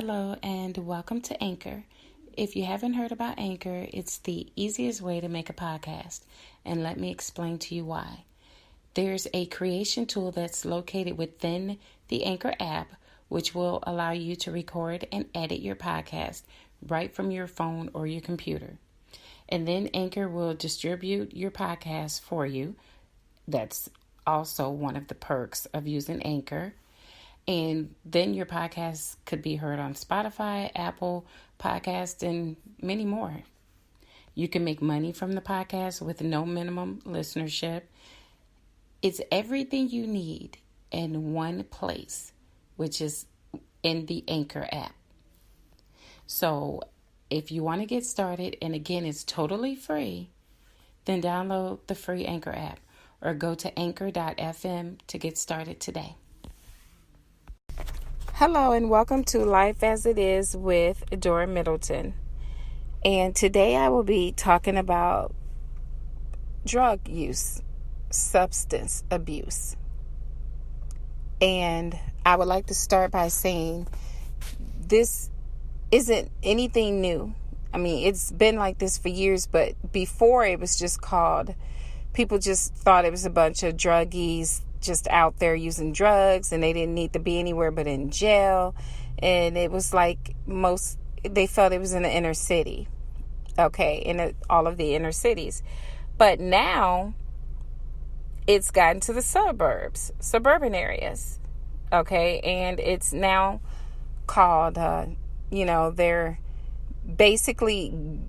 Hello and welcome to Anchor. If you haven't heard about Anchor, it's the easiest way to make a podcast, and let me explain to you why. There's a creation tool that's located within the Anchor app, which will allow you to record and edit your podcast right from your phone or your computer. And then Anchor will distribute your podcast for you. That's also one of the perks of using Anchor. And then your podcast could be heard on Spotify, Apple Podcasts, and many more. You can make money from the podcast with no minimum listenership. It's everything you need in one place, which is in the Anchor app. So if you want to get started, and again, it's totally free, then download the free Anchor app or go to anchor.fm to get started today. Hello and welcome to Life as It Is with Dora Middleton. And today I will be talking about drug use, substance abuse. And I would like to start by saying this isn't anything new. I mean, it's been like this for years, but before it was just called, people just thought it was a bunch of druggies just out there using drugs, and they didn't need to be anywhere but in jail. And it was like they felt it was in the inner city, all of the inner cities. But now it's gotten to the suburban areas, and it's now called, they're basically,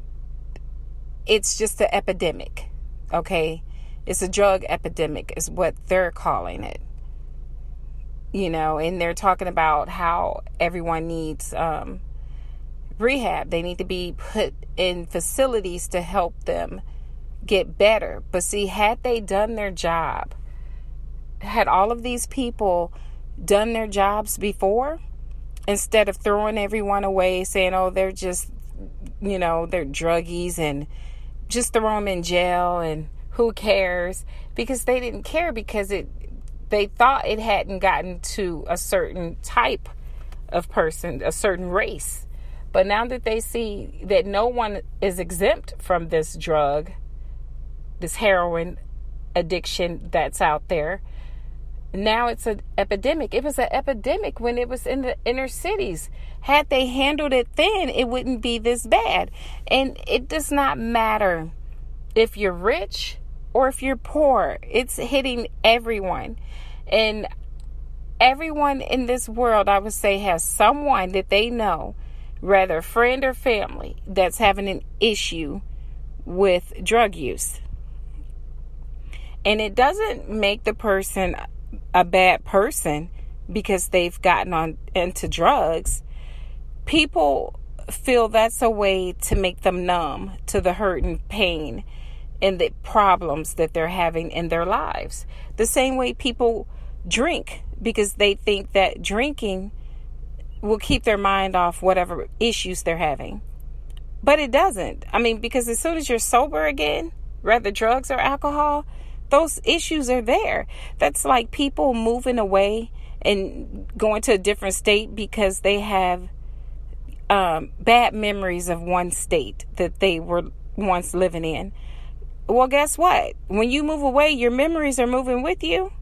it's just an epidemic, It's a drug epidemic is what they're calling it. And they're talking about how everyone needs rehab. They need to be put in facilities to help them get better. But see, had they done their job, had all of these people done their jobs before, instead of throwing everyone away, saying, oh, they're just, they're druggies, and just throw them in jail, and who cares? Because they didn't care, because they thought it hadn't gotten to a certain type of person, a certain race. But now that they see that no one is exempt from this drug, this heroin addiction that's out there, now it's an epidemic. It was an epidemic when it was in the inner cities. Had they handled it then, it wouldn't be this bad. And it does not matter if you're rich or if you're poor. It's hitting everyone. And everyone in this world, I would say, has someone that they know, whether friend or family, that's having an issue with drug use. And it doesn't make the person a bad person because they've gotten into drugs. People feel that's a way to make them numb to the hurt and pain and the problems that they're having in their lives. The same way people drink, because they think that drinking will keep their mind off whatever issues they're having. But it doesn't. I mean, because as soon as you're sober again, whether drugs or alcohol, those issues are there. That's like people moving away and going to a different state because they have bad memories of one state that they were once living in. Well, guess what? When you move away, your memories are moving with you.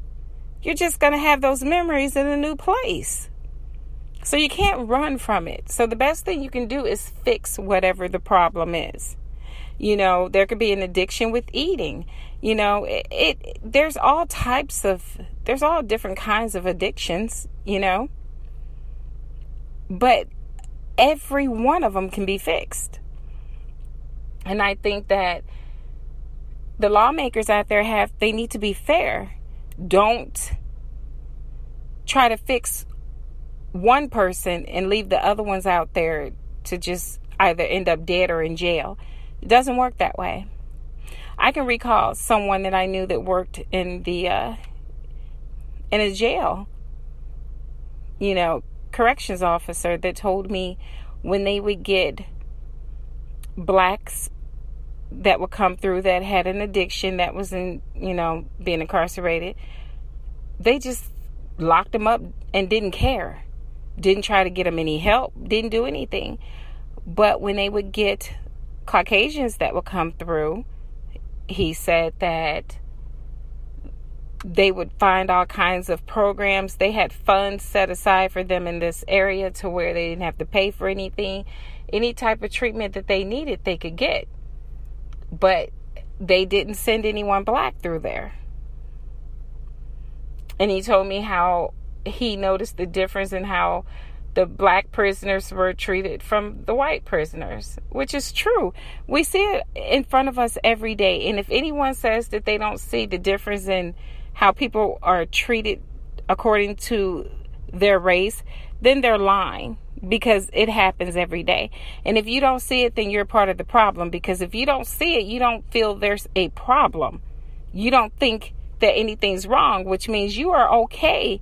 You're just going to have those memories in a new place. So you can't run from it. So the best thing you can do is fix whatever the problem is. There could be an addiction with eating. There's all different kinds of addictions, but every one of them can be fixed. And I think that the lawmakers out there they need to be fair. Don't try to fix one person and leave the other ones out there to just either end up dead or in jail. It doesn't work that way. I can recall someone that I knew that worked in a jail, corrections officer, that told me when they would get blacks that would come through that had an addiction that was in, being incarcerated, they just locked them up and didn't care. didn't try to get them any help, didn't do anything. But when they would get Caucasians that would come through, he said that they would find all kinds of programs. They had funds set aside for them in this area to where they didn't have to pay for anything. Any type of treatment that they needed, they could get. But they didn't send anyone black through there. And he told me how he noticed the difference in how the black prisoners were treated from the white prisoners, which is true. We see it in front of us every day. And if anyone says that they don't see the difference in how people are treated according to their race, then they're lying, because it happens every day. And if you don't see it, then you're part of the problem, because if you don't see it, you don't feel there's a problem. You don't think that anything's wrong, which means you are okay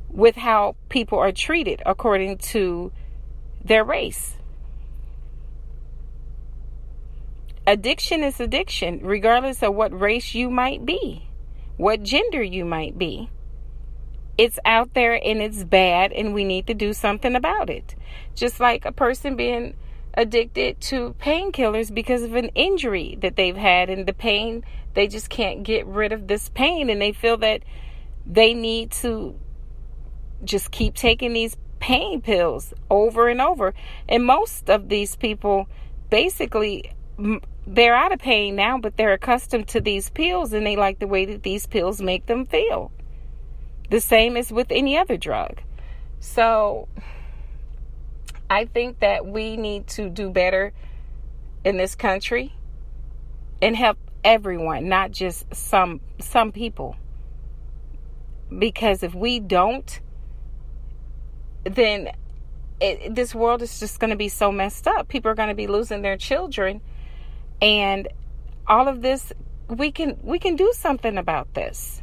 with how people are treated according to their race. Addiction is addiction, regardless of what race you might be, what gender you might be. It's out there and it's bad, and we need to do something about it. Just like a person being addicted to painkillers because of an injury that they've had, and the pain, they just can't get rid of this pain, and they feel that they need to just keep taking these pain pills over and over. And most of these people, basically, they're out of pain now, but they're accustomed to these pills, and they like the way that these pills make them feel. The same as with any other drug. So I think that we need to do better in this country and help everyone, not just some people. Because if we don't, then this world is just going to be so messed up. People are going to be losing their children, and all of this, we can do something about this.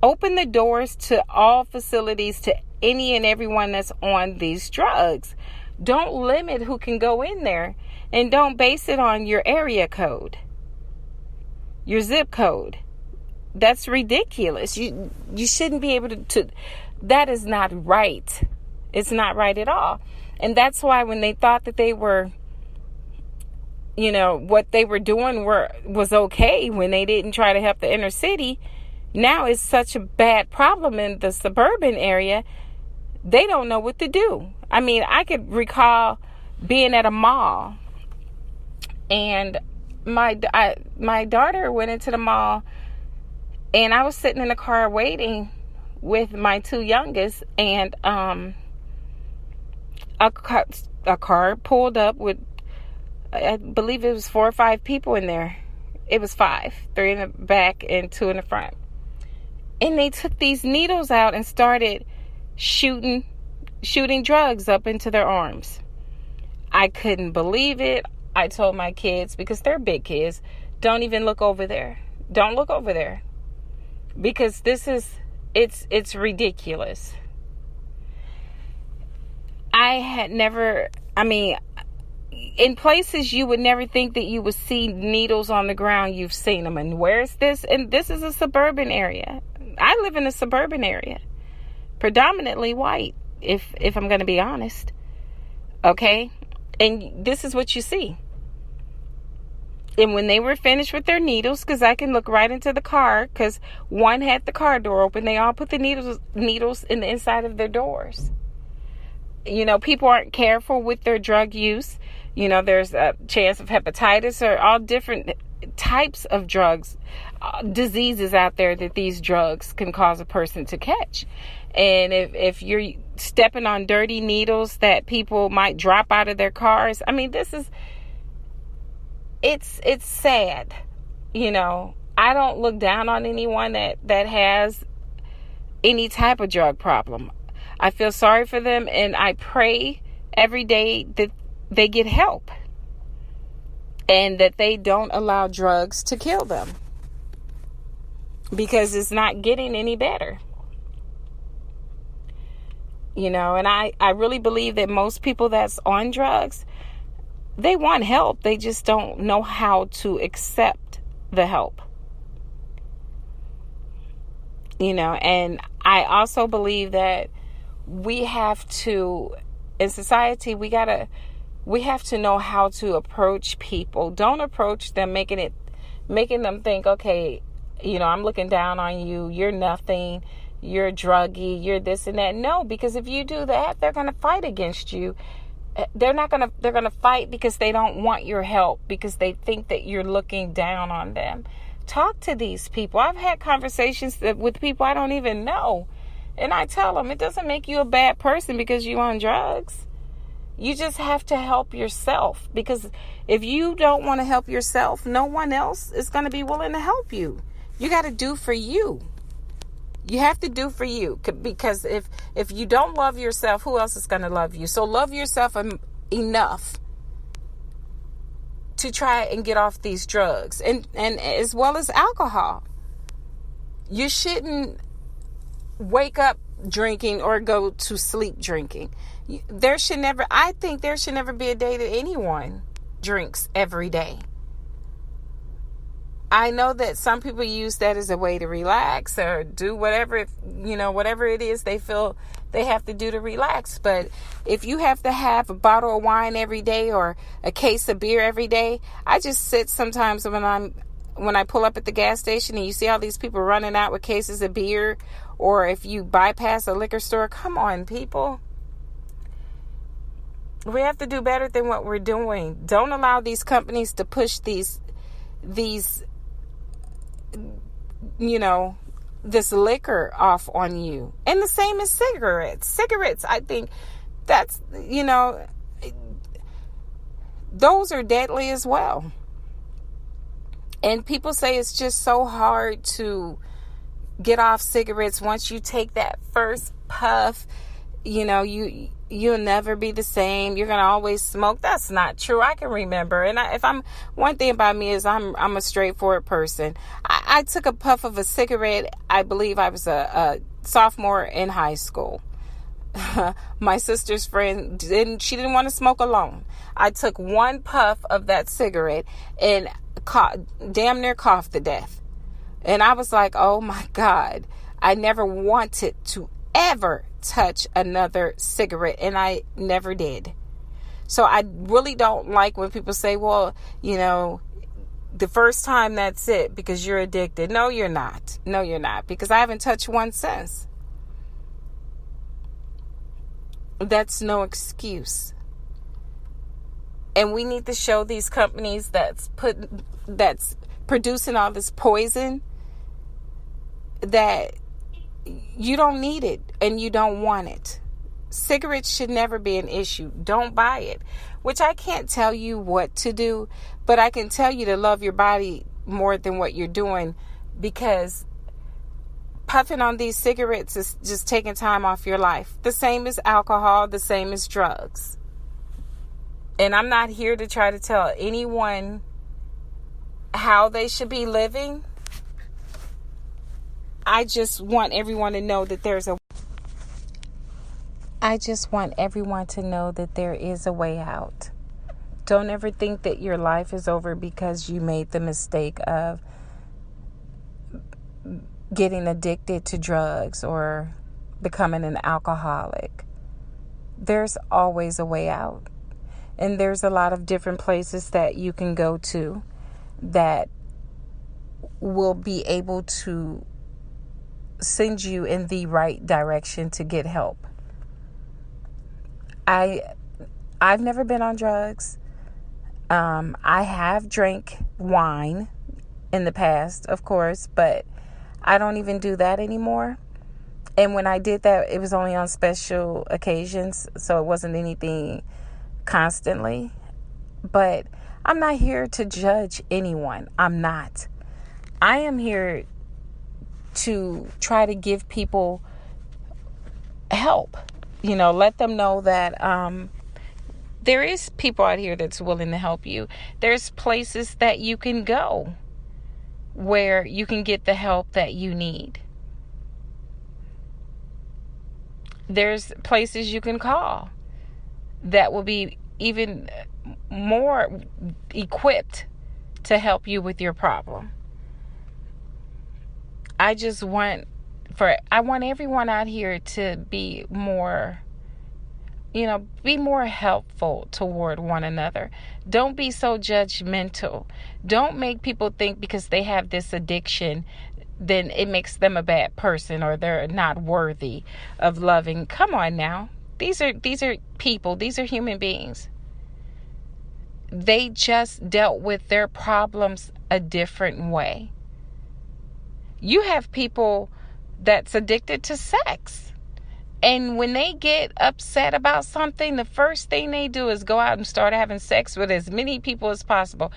Open the doors to all facilities, to any and everyone that's on these drugs. Don't limit who can go in there, and don't base it on your area code, your zip code. That's ridiculous. You shouldn't be able to. That is not right. It's not right at all. And that's why when they thought that they were, what they were doing was okay, when they didn't try to help the inner city, now it's such a bad problem in the suburban area. They don't know what to do. I mean, I could recall being at a mall, and my daughter went into the mall, and I was sitting in the car waiting with my two youngest, and a car pulled up with, I believe it was 4 or 5 people in there. It was 5, 3 in the back and 2 in the front. And they took these needles out and started shooting drugs up into their arms. I couldn't believe it. I told my kids, because they're big kids, don't even look over there. Don't look over there. Because it's ridiculous. In places you would never think that you would see needles on the ground, you've seen them. And where's this? And this is a suburban area. I live in a suburban area, predominantly white, if I'm going to be honest. Okay? And this is what you see. And when they were finished with their needles, because I can look right into the car, because one had the car door open, they all put the needles in the inside of their doors. People aren't careful with their drug use. There's a chance of hepatitis, or all different types of drugs, diseases out there that these drugs can cause a person to catch. And if you're stepping on dirty needles that people might drop out of their cars, I mean, it's sad. I don't look down on anyone that has any type of drug problem. I feel sorry for them, and I pray every day that they get help and that they don't allow drugs to kill them, because it's not getting any better. And I really believe that most people that's on drugs, they want help. They just don't know how to accept the help. And I also believe that we have to, in society, we have to know how to approach people. Don't approach them making them think, okay, I'm looking down on you. You're nothing. You're druggy. You're this and that. No, because if you do that, they're going to fight against you. They're going to fight because they don't want your help, because they think that you're looking down on them. Talk to these people. I've had conversations with people I don't even know. And I tell them, it doesn't make you a bad person because you're on drugs. You just have to help yourself, because if you don't want to help yourself, no one else is going to be willing to help you. You got to do for you. You have to do for you, because if you don't love yourself, who else is going to love you? So love yourself enough to try and get off these drugs, and as well as alcohol. You shouldn't wake up drinking or go to sleep drinking. I think there should never be a day that anyone drinks every day. I know that some people use that as a way to relax or do whatever it is they feel they have to do to relax. But if you have to have a bottle of wine every day or a case of beer every day, I just sit sometimes when I pull up at the gas station and you see all these people running out with cases of beer, or if you bypass a liquor store. Come on, people. We have to do better than what we're doing. Don't allow these companies to push these this liquor off on you. And the same as cigarettes. Cigarettes, I think that's, those are deadly as well. And people say it's just so hard to get off cigarettes. Once you take that first puff, you'll never be the same. You're going to always smoke. That's not true. I can remember. And one thing about me is I'm a straightforward person. I took a puff of a cigarette. I believe I was a sophomore in high school. My sister's friend she didn't want to smoke alone. I took one puff of that cigarette and damn near coughed to death. And I was like, oh my God, I never wanted to ever touch another cigarette, and I never did. So I really don't like when people say, well, the first time, that's it because you're addicted. No, you're not. No, you're not, because I haven't touched one since. That's no excuse. And we need to show these companies that's producing all this poison that you don't need it and you don't want it. Cigarettes should never be an issue. Don't buy it. Which I can't tell you what to do, but I can tell you to love your body more than what you're doing, because puffing on these cigarettes is just taking time off your life. The same as alcohol, the same as drugs. And I'm not here to try to tell anyone how they should be living. I just want everyone to know that there is a way out. Don't ever think that your life is over because you made the mistake of getting addicted to drugs or becoming an alcoholic. There's always a way out. And there's a lot of different places that you can go to that will be able to send you in the right direction to get help. I've never been on drugs. I have drank wine in the past, of course, but I don't even do that anymore. And when I did that, it was only on special occasions, so it wasn't anything constantly. But I'm not here to judge anyone. I'm not. I am here to try to give people help. Let them know that there is people out here that's willing to help you. There's places that you can go where you can get the help that you need. There's places you can call that will be even more equipped to help you with your problem. I just want I want everyone out here to be more, be more helpful toward one another. Don't be so judgmental. Don't make people think because they have this addiction, then it makes them a bad person or they're not worthy of loving. Come on now. These are people. These are human beings. They just dealt with their problems a different way. You have people that's addicted to sex. And when they get upset about something, the first thing they do is go out and start having sex with as many people as possible.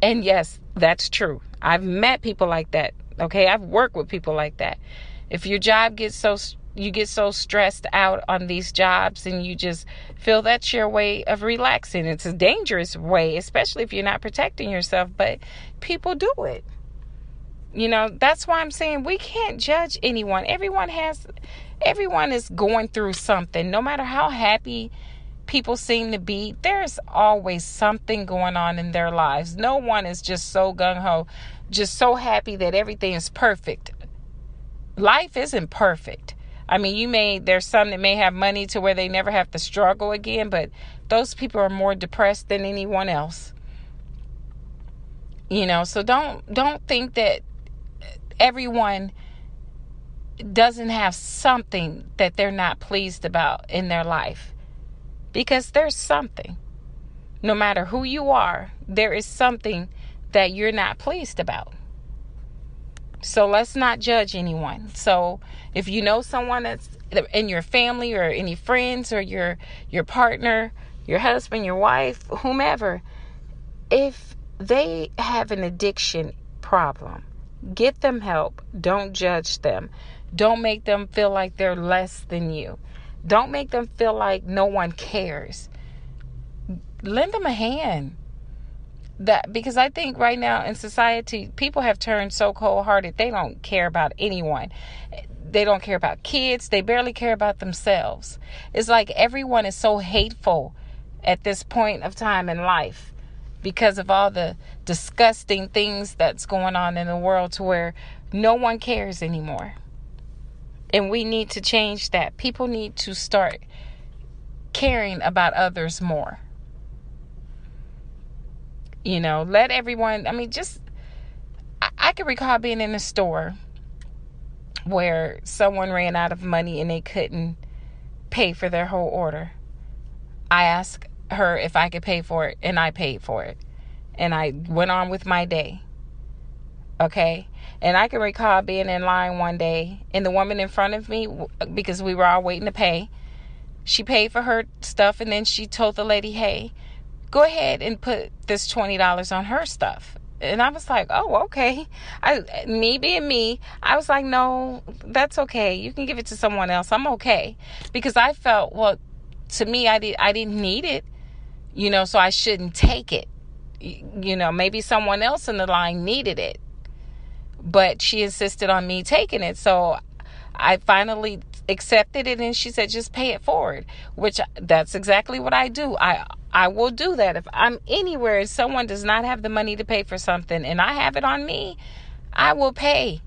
And yes, that's true. I've met people like that. Okay, I've worked with people like that. If your job you get so stressed out on these jobs and you just feel that's your way of relaxing. It's a dangerous way, especially if you're not protecting yourself, but people do it. That's why I'm saying we can't judge anyone. Everyone is going through something. No matter how happy people seem to be, there's always something going on in their lives. No one is just so gung-ho, just so happy that everything is perfect. Life isn't perfect. I mean, there's some that may have money to where they never have to struggle again, but those people are more depressed than anyone else. So don't think that everyone doesn't have something that they're not pleased about in their life, because there's something. No matter who you are, there is something that you're not pleased about. So let's not judge anyone. So if you know someone that's in your family or any friends or your partner, your husband, your wife, whomever, if they have an addiction problem, get them help. Don't judge them. Don't make them feel like they're less than you. Don't make them feel like no one cares. Lend them a hand. Because I think right now in society, people have turned so cold-hearted, they don't care about anyone. They don't care about kids. They barely care about themselves. It's like everyone is so hateful at this point of time in life because of all the disgusting things that's going on in the world, to where no one cares anymore. And we need to change that. People need to start caring about others more. Let everyone, I can recall being in a store where someone ran out of money and they couldn't pay for their whole order. I asked her if I could pay for it, and I paid for it. And I went on with my day. Okay? And I can recall being in line one day, and the woman in front of me, because we were all waiting to pay, she paid for her stuff, and then she told the lady, hey, go ahead and put this $20 on her stuff. And I was like, oh, okay. Me being me, I was like, no, that's okay. You can give it to someone else. I'm okay. Because I felt, well, to me, I didn't need it, so I shouldn't take it. Maybe someone else in the line needed it. But she insisted on me taking it. So I finally accepted it, and she said, just pay it forward, which that's exactly what I do. I will do that. If I'm anywhere and someone does not have the money to pay for something and I have it on me, I will pay.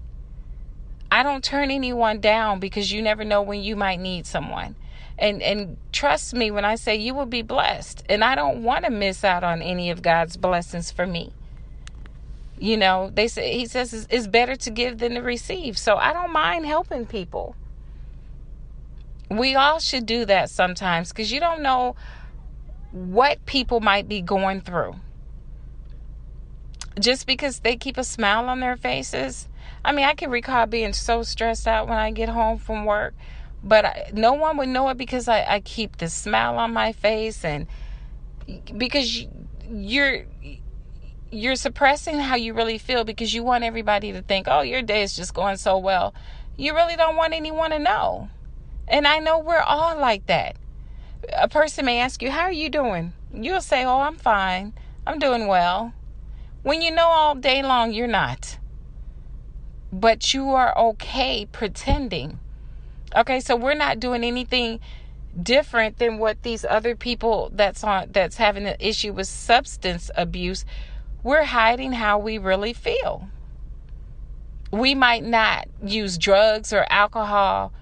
I don't turn anyone down, because you never know when you might need someone. And trust me when I say you will be blessed. And I don't want to miss out on any of God's blessings for me. He says it's better to give than to receive. So I don't mind helping people. We all should do that sometimes, because you don't know what people might be going through. Just because they keep a smile on their faces. I can recall being so stressed out when I get home from work, but no one would know it, because I keep this smile on my face, and because you're suppressing how you really feel, because you want everybody to think, oh, your day is just going so well. You really don't want anyone to know. And I know we're all like that. A person may ask you, how are you doing? You'll say, oh, I'm fine. I'm doing well. When you know all day long you're not. But you are okay pretending. Okay, so we're not doing anything different than what these other people that's having an issue with substance abuse. We're hiding how we really feel. We might not use drugs or alcohol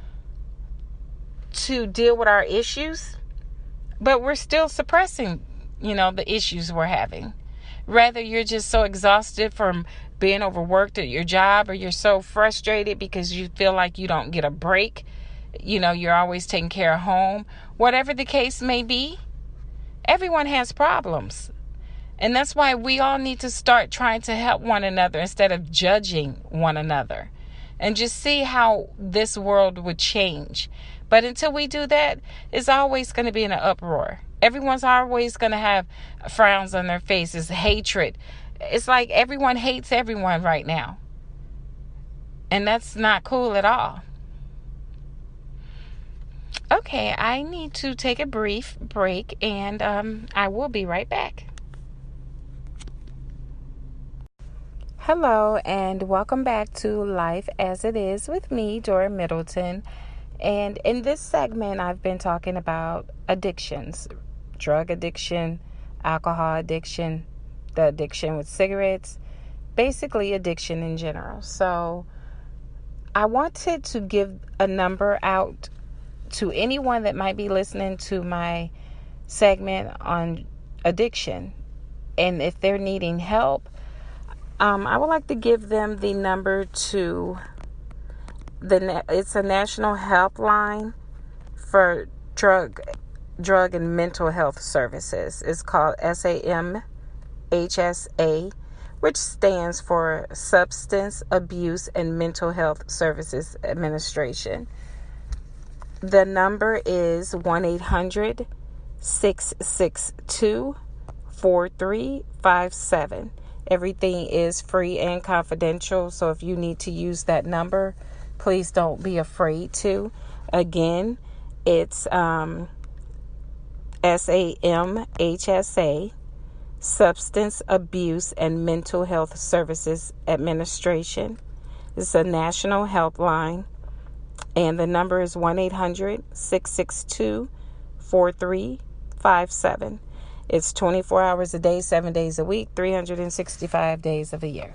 to deal with our issues, but we're still suppressing, the issues we're having. Rather, you're just so exhausted from being overworked at your job, or you're so frustrated because you feel like you don't get a break. You're always taking care of home. Whatever the case may be, everyone has problems. And that's why we all need to start trying to help one another instead of judging one another, and just see how this world would change. But until we do that, it's always going to be in an uproar. Everyone's always going to have frowns on their faces, hatred. It's like everyone hates everyone right now. And that's not cool at all. Okay, I need to take a brief break, and I will be right back. Hello, and welcome back to Life as It Is with me, Dora Middleton. And in this segment, I've been talking about addictions, drug addiction, alcohol addiction, the addiction with cigarettes, basically addiction in general. So I wanted to give a number out to anyone that might be listening to my segment on addiction. And if they're needing help, I would like to give them the number to it's a national helpline for drug and mental health services. It's called SAMHSA, which stands for Substance Abuse and Mental Health Services Administration. The number is 1-800-662-4357. Everything is free and confidential, so if you need to use that number, please don't be afraid to. Again, it's SAMHSA, Substance Abuse and Mental Health Services Administration. It's a national helpline, and the number is 1-800-662-4357. It's 24 hours a day, 7 days a week, 365 days of the year.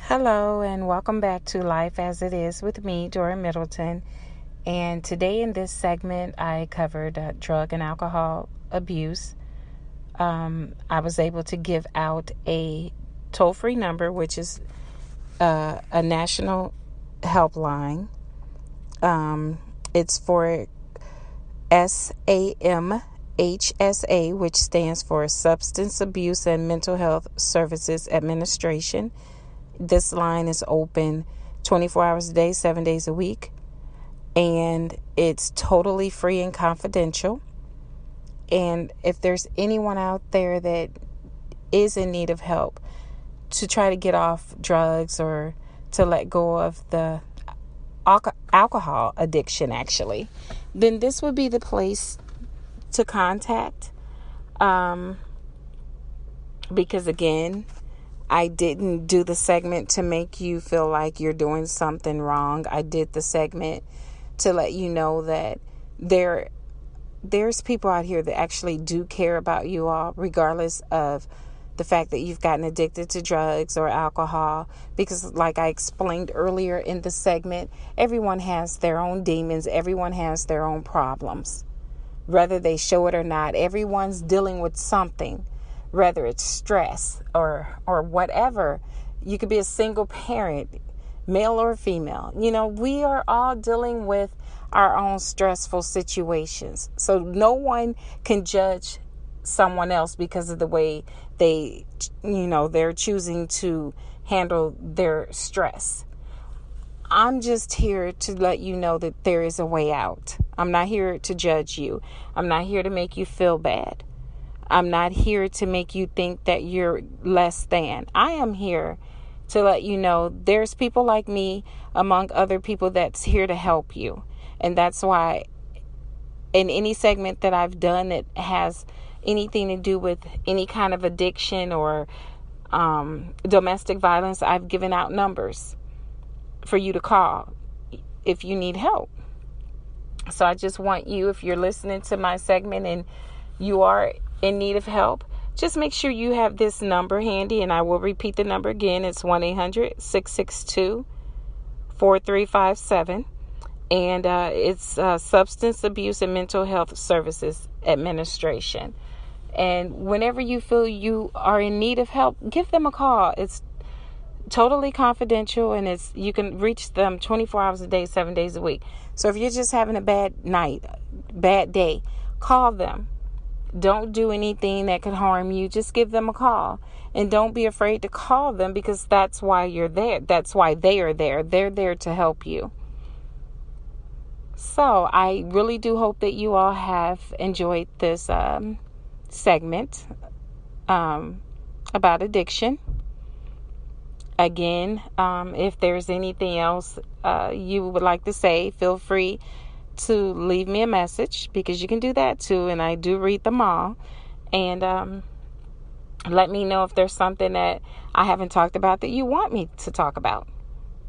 Hello, and welcome back to Life as It Is with me, Dora Middleton. And today in this segment, I covered drug and alcohol abuse. I was able to give out a toll-free number, which is a national helpline. It's for SAMHSA, which stands for Substance Abuse and Mental Health Services Administration. This line is open 24 hours a day, 7 days a week, and it's totally free and confidential. And if there's anyone out there that is in need of help to try to get off drugs or to let go of the alcohol addiction, actually, then this would be the place to contact. Because again, I didn't do the segment to make you feel like you're doing something wrong. I did the segment to let you know that there's people out here that actually do care about you all, regardless of the fact that you've gotten addicted to drugs or alcohol. Because like I explained earlier in the segment, everyone has their own demons. Everyone has their own problems. Whether they show it or not, everyone's dealing with something, whether it's stress or whatever. You could be a single parent, male or female. We are all dealing with our own stressful situations. So no one can judge someone else because of the way they're choosing to handle their stress. I'm just here to let you know that there is a way out. I'm not here to judge you. I'm not here to make you feel bad. I'm not here to make you think that you're less than. I am here to let you know there's people like me, among other people, that's here to help you. And that's why in any segment that I've done that has anything to do with any kind of addiction or domestic violence, I've given out numbers for you to call if you need help. So I just want you, if you're listening to my segment and you are in need of help, just make sure you have this number handy, and I will repeat the number again. It's 1-800-662-4357, and it's Substance Abuse and Mental Health Services Administration. And whenever you feel you are in need of help, give them a call. It's totally confidential, and you can reach them 24 hours a day, 7 days a week. So if you're just having a bad night, bad day, call them. Don't do anything that could harm you. Just give them a call. And don't be afraid to call them, because that's why you're there. That's why they are there. They're there to help you. So I really do hope that you all have enjoyed this segment about addiction. Again, if there's anything else you would like to say, feel free to leave me a message, because you can do that too, and I do read them all. And let me know if there's something that I haven't talked about that you want me to talk about.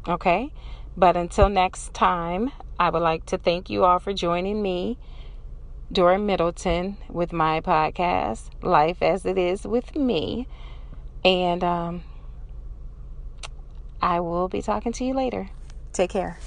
Okay? But until next time, I would like to thank you all for joining me, Dora Middleton, with my podcast, Life as It Is with Me. And I will be talking to you later. Take care.